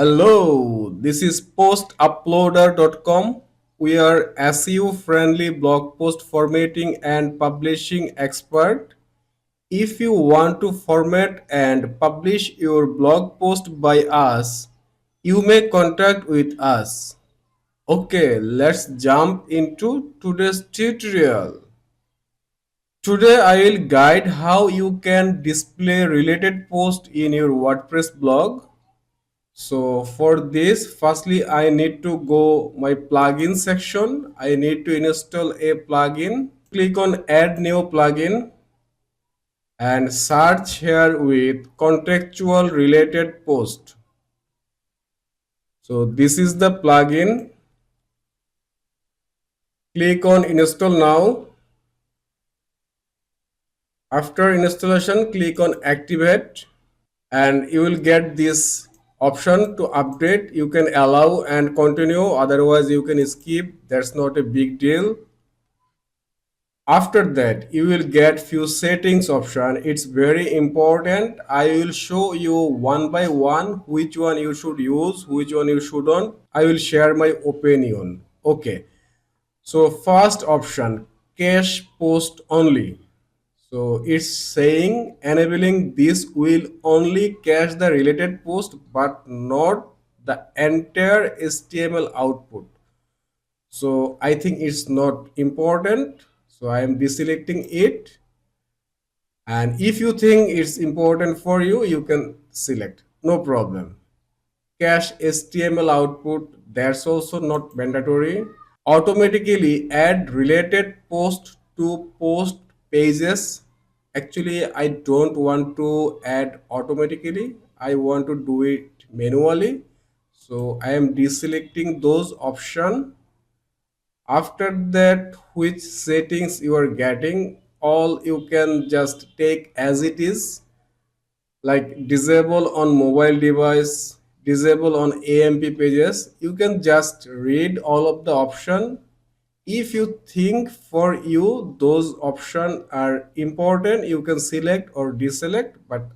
Hello, this is postuploader.com. We are SEO friendly blog post formatting and publishing expert. If you want to format and publish your blog post by us, you may contact with us. Okay, let's jump into today's tutorial. Today I will guide how you can display related posts in your WordPress blog. So for this, firstly, I need to go my plugin section. I need to install a plugin. Click on add new plugin and search here with contextual related post. So this is the plugin. Click on install now. After installation, click on activate and you will get this option to update. You can allow and continue, otherwise you can skip. That's not a big deal. After that you will get few settings option. It's very important. I will show you one by one which one you should use, which one you shouldn't. I will share my opinion. Okay, so first option, cache post only. So it's saying enabling this will only cache the related post but not the entire HTML output. So I think it's not important, so I am deselecting it. And if you think it's important for you, you can select, no problem. Cache HTML output, that's also not mandatory. Automatically add related post to post pages. Actually I don't want to add automatically, I want to do it manually, so I am deselecting those options. After that, which settings you are getting, all you can just take as it is, like disable on mobile device, disable on AMP pages. You can just read all of the option. If you think for you those options are important, you can select or deselect, but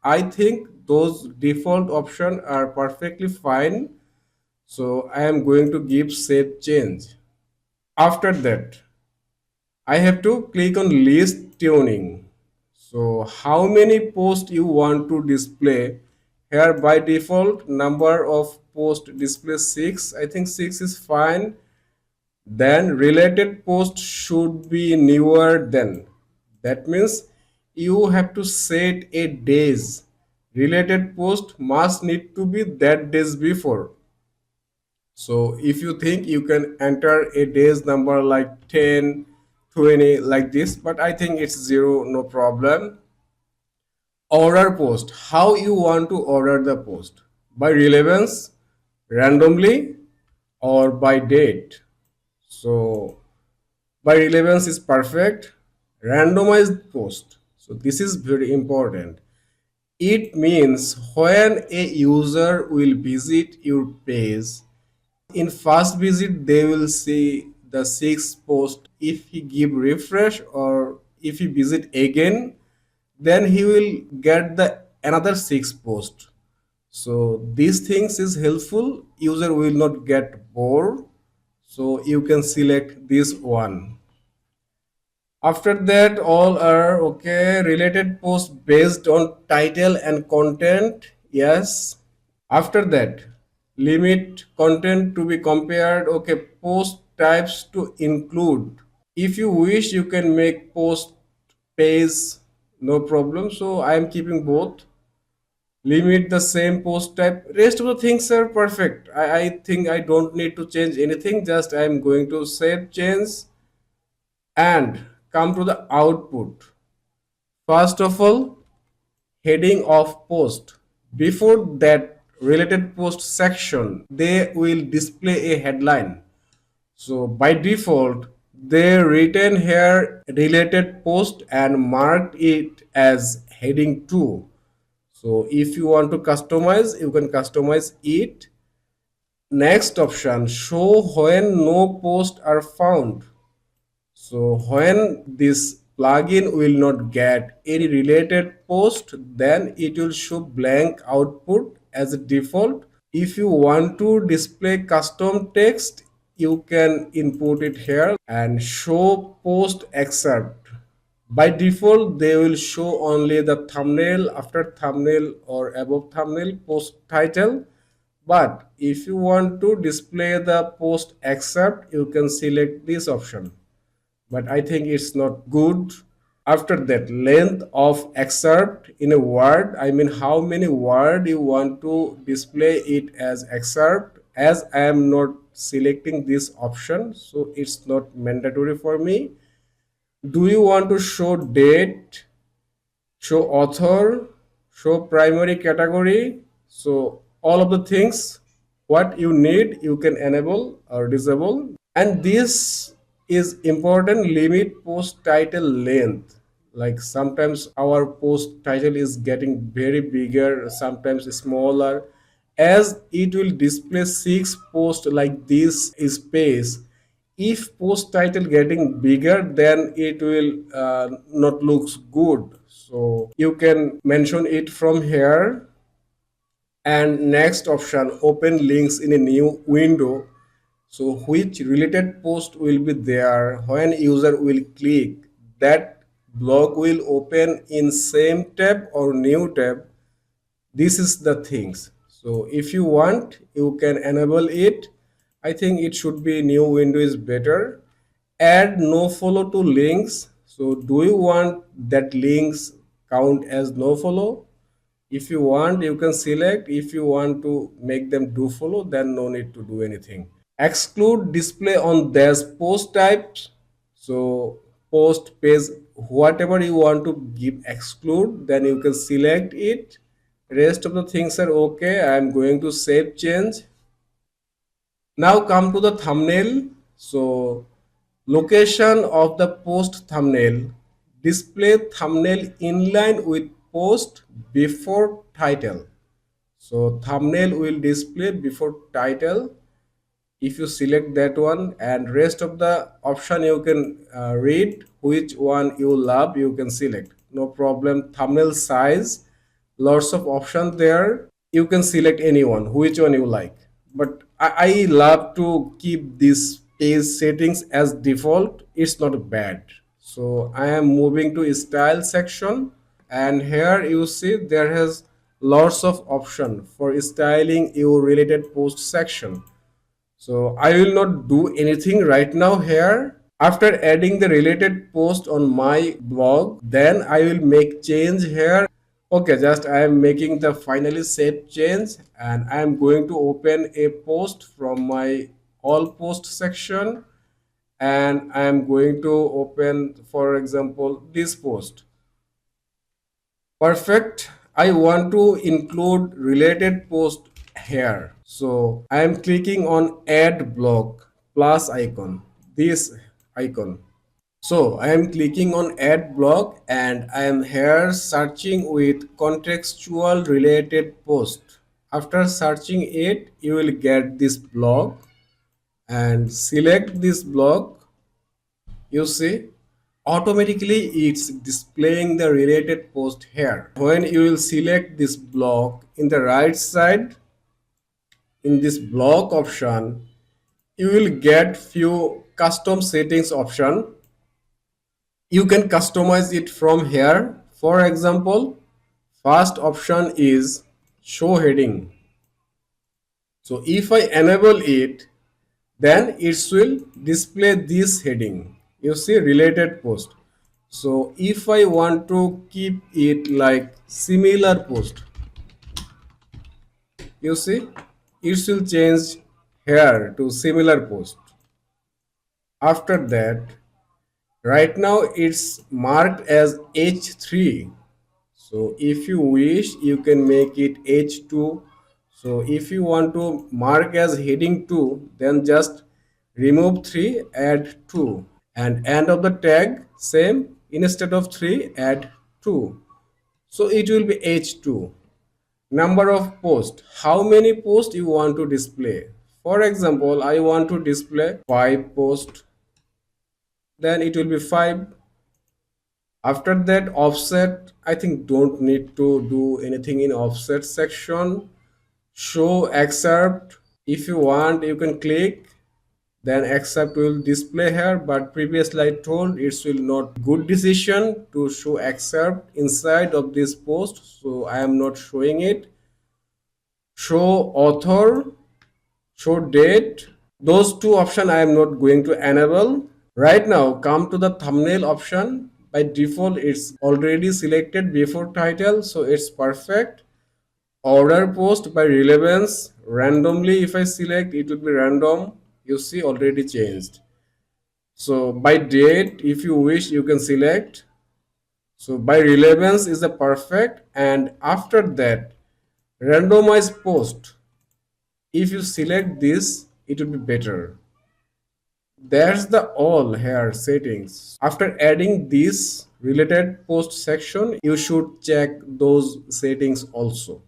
I think those default options are perfectly fine, so I am going to give save change. After that I have to click on list tuning. So how many posts you want to display? Here by default number of post display 6. I think 6 is fine. Then related post should be newer than. That means you have to set a days. Related post must need to be that days before. So if you think, you can enter a day's number like 10, 20 like this, but I think it's 0, no problem. Order post, how you want to order the post, by relevance, randomly, or by date. So by relevance is perfect. Randomized post, so this is very important. It means when a user will visit your page, in first visit they will see the 6 post. If he give refresh or if he visit again, then he will get the another 6 post. So these things is helpful, user will not get bored, so you can select this one. After that all are okay. Related post based on title and content, yes. After that, limit content to be compared. Okay, post types to include. If you wish, you can make post page, no problem. So I am keeping both. Limit the same post type. Rest of the things are perfect. I think I don't need to change anything. Just I am going to save change and come to the output. First of all, heading of post. Before that related post section, they will display a headline. So by default, they written here related post and marked it as heading 2. So if you want to customize, you can customize it. Next option, show when no posts are found. So when this plugin will not get any related post, then it will show blank output as a default. If you want to display custom text, you can input it here and show post excerpt. By default, they will show only the thumbnail, after thumbnail or above thumbnail, post title. But if you want to display the post excerpt, you can select this option. But I think it's not good. After that, length of excerpt in a word, I mean how many word you want to display it as excerpt. As I am not selecting this option, so it's not mandatory for me. Do you want to show date, show author, show primary category? So all of the things what you need, you can enable or disable. And this is important, limit post title length. Like sometimes our post title is getting very bigger, sometimes smaller. As it will display 6 posts like this space, if post title getting bigger, then it will not looks good. So you can mention it from here. And next option, open links in a new window. So which related post will be there when user will click, that blog will open in same tab or new tab. This is the things. So if you want, you can enable it. I think it should be new window is better. Add no follow to links. So do you want that links count as no follow? If you want, you can select. If you want to make them do follow, then no need to do anything. Exclude display on dash post types. So post page, whatever you want to give exclude, then you can select it. Rest of the things are okay. I am going to save change. Now come to the thumbnail. So location of the post thumbnail, display thumbnail inline with post before title. So thumbnail will display before title. If you select that one, and rest of the option you can read which one you love, you can select, no problem. Thumbnail size, lots of options there, you can select anyone which one you like. But I love to keep this page settings as default. It's not bad. So I am moving to style section, and here you see there has lots of option for styling your related post section. So I will not do anything right now here. After adding the related post on my blog, then I will make change here. Okay, just I am making the finally save change, and I am going to open a post from my all post section, and I am going to open, for example, this post. Perfect. I want to include related post here. So I am clicking on add block plus icon, this icon. So I am clicking on add block, and I am here searching with contextual related post. After searching it, you will get this block, and select this block. You see, automatically it's displaying the related post here. When you will select this block, in the right side, in this block option, you will get few custom settings option. You can customize it from here. For example, first option is show heading. So if I enable it, then it will display this heading. You see, related post. So if I want to keep it like similar post, you see, it will change here to similar post. After that, right now it's marked as H3. So if you wish, you can make it H2. So if you want to mark as heading 2, then just remove 3, add 2. And end of the tag, same, instead of 3, add 2. So it will be H2. Number of posts, how many posts you want to display. For example, I want to display 5 posts, then it will be 5. After that, offset, I think don't need to do anything in offset section. show excerpt. If you want, you can click, then excerpt will display here, but previously I told it will not good decision to show excerpt inside of this post, so I am not showing it. Show author, show date, those two options I am not going to enable. Right now come to the thumbnail option. By default it's already selected before title, so it's perfect. Order post by relevance, randomly if I select it will be random, you see already changed. So by date if you wish you can select. So by relevance is the perfect, and after that randomize post, if you select this it will be better. That's the all here settings. After adding this related post section you should check those settings also.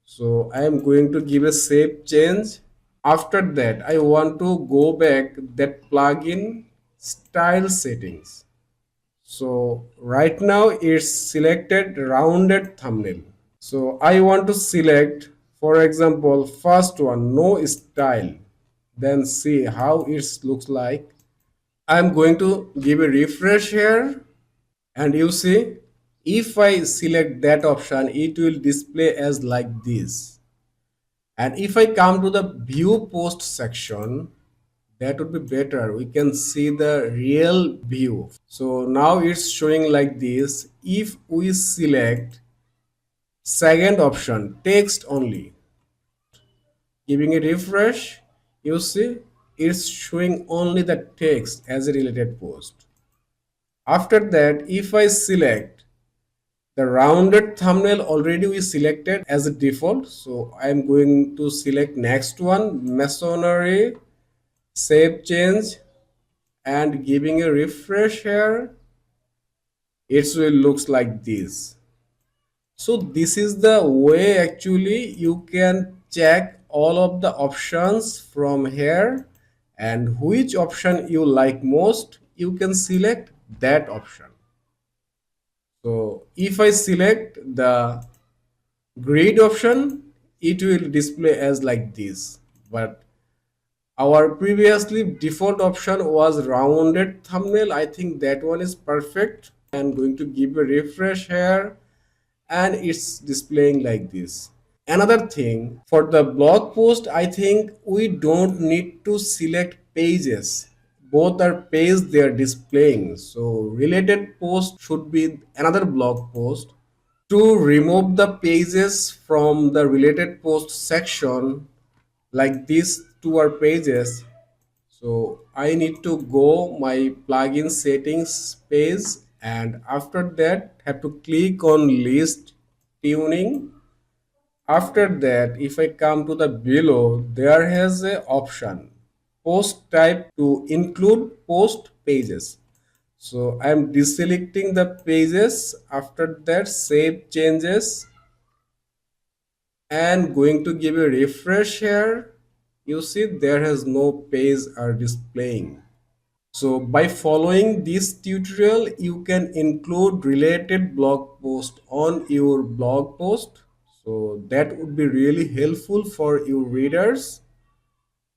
So I am going to give a save change. After that I want to go back that plugin style settings. So right now it's selected rounded thumbnail. So I want to select, for example, first one, no style. Then see how it looks like. I'm going to give a refresh here, and you see if I select that option it will display as like this. And if I come to the view post section, that would be better, we can see the real view. So now it's showing like this. If we select second option, text only, giving a refresh, you see it's showing only the text as a related post. After that if I select the rounded thumbnail, already we selected as a default, so I am going to select next one, masonry, save change, and giving a refresh here, it will looks like this. So this is the way actually you can check all of the options from here, and which option you like most you can select that option. So if I select the grid option it will display as like this, but our previously default option was rounded thumbnail. I think that one is perfect. I'm going to give a refresh here and it's displaying like this. Another thing, for the blog post I think we don't need to select pages, both are page they are displaying, so related post should be another blog post. To remove the pages from the related post section, like these two are pages, so I need to go my plugin settings page, and after that have to click on list tuning. After that if I come to the below, there has a option post type to include post pages, so I'm deselecting the pages. After that save changes and going to give a refresh here, you see there has no page are displaying. So by following this tutorial you can include related blog post on your blog post, so that would be really helpful for your readers.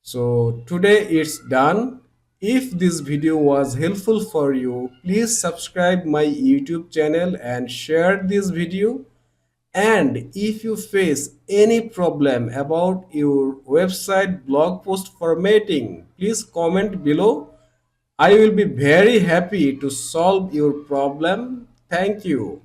So today it's done. If this video was helpful for you, please subscribe my YouTube channel and share this video. And if you face any problem about your website blog post formatting, please comment below. I will be very happy to solve your problem. Thank you.